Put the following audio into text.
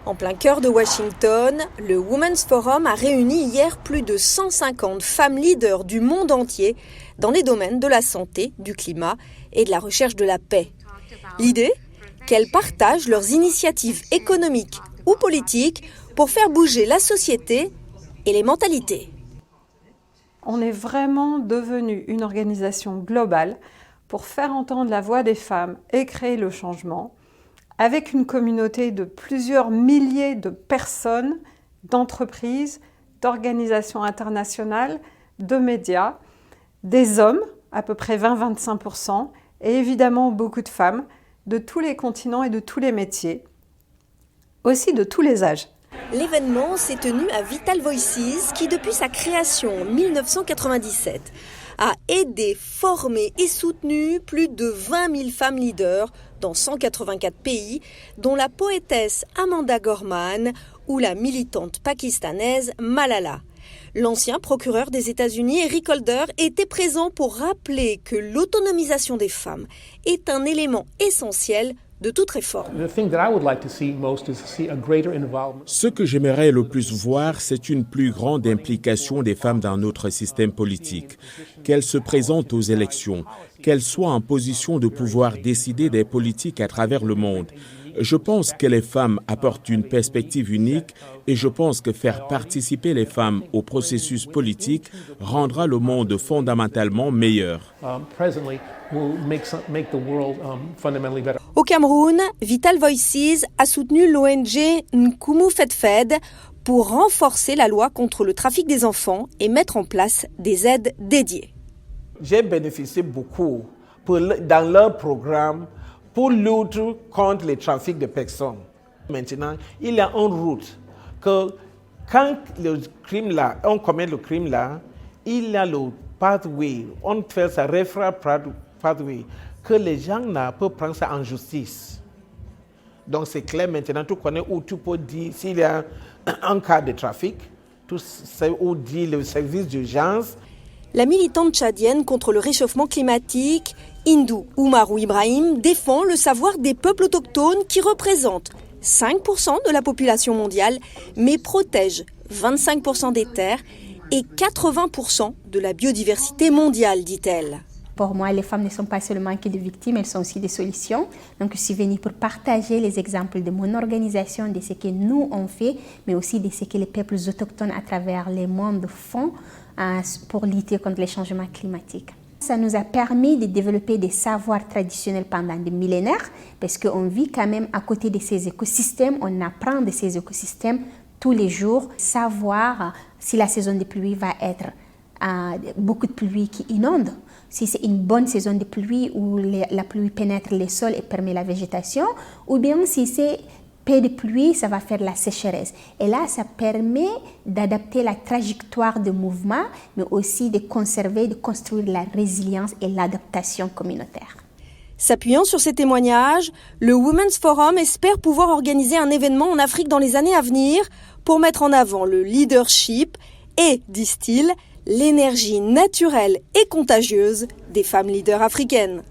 En plein cœur de Washington, le Women's Forum a réuni hier plus de 150 femmes leaders du monde entier dans les domaines de la santé, du climat et de la recherche de la paix. L'idée ? Qu'elles partagent leurs initiatives économiques ou politiques pour faire bouger la société et les mentalités. On est vraiment devenu une organisation globale pour faire entendre la voix des femmes et créer le changement, avec une communauté de plusieurs milliers de personnes, d'entreprises, d'organisations internationales, de médias, des hommes, à peu près 20-25%, et évidemment beaucoup de femmes, de tous les continents et de tous les métiers, aussi de tous les âges. L'événement s'est tenu à Vital Voices qui, depuis sa création en 1997, a aidé, formé et soutenu plus de 20 000 femmes leaders dans 184 pays, dont la poétesse Amanda Gorman ou la militante pakistanaise Malala. L'ancien procureur des États-Unis, Eric Holder, était présent pour rappeler que l'autonomisation des femmes est un élément essentiel de toute réforme. Ce que j'aimerais le plus voir, c'est une plus grande implication des femmes dans notre système politique, qu'elles se présentent aux élections, qu'elles soient en position de pouvoir décider des politiques à travers le monde. Je pense que les femmes apportent une perspective unique et je pense que faire participer les femmes au processus politique rendra le monde fondamentalement meilleur. Au Cameroun, Vital Voices a soutenu l'ONG Nkumu Fed pour renforcer la loi contre le trafic des enfants et mettre en place des aides dédiées. J'ai bénéficié beaucoup dans leur programme pour lutter contre le trafic de personnes. Maintenant, il y a une route que quand on commet le crime là, il y a le pathway, on fait ça referral pathway, que les gens peuvent prendre ça en justice. Donc c'est clair maintenant, tu connais où tu peux dire s'il y a un cas de trafic, tu sais où dire le service d'urgence. La militante tchadienne contre le réchauffement climatique, Hindou Oumarou Ibrahim, défend le savoir des peuples autochtones qui représentent 5% de la population mondiale, mais protègent 25% des terres et 80% de la biodiversité mondiale, dit-elle. Pour moi, les femmes ne sont pas seulement que des victimes, elles sont aussi des solutions. Donc, je suis venue pour partager les exemples de mon organisation, de ce que nous on fait, mais aussi de ce que les peuples autochtones à travers le monde font pour lutter contre les changements climatiques. Ça nous a permis de développer des savoirs traditionnels pendant des millénaires, parce qu'on vit quand même à côté de ces écosystèmes, on apprend de ces écosystèmes tous les jours, savoir si la saison de pluie va être beaucoup de pluie qui inonde, si c'est une bonne saison de pluie où la pluie pénètre les sols et permet la végétation, ou bien si c'est peu de pluie, ça va faire la sécheresse. Et là, ça permet d'adapter la trajectoire de mouvement, mais aussi de conserver, de construire la résilience et l'adaptation communautaire. S'appuyant sur ces témoignages, le Women's Forum espère pouvoir organiser un événement en Afrique dans les années à venir pour mettre en avant le leadership et, disent-ils, l'énergie naturelle et contagieuse des femmes leaders africaines.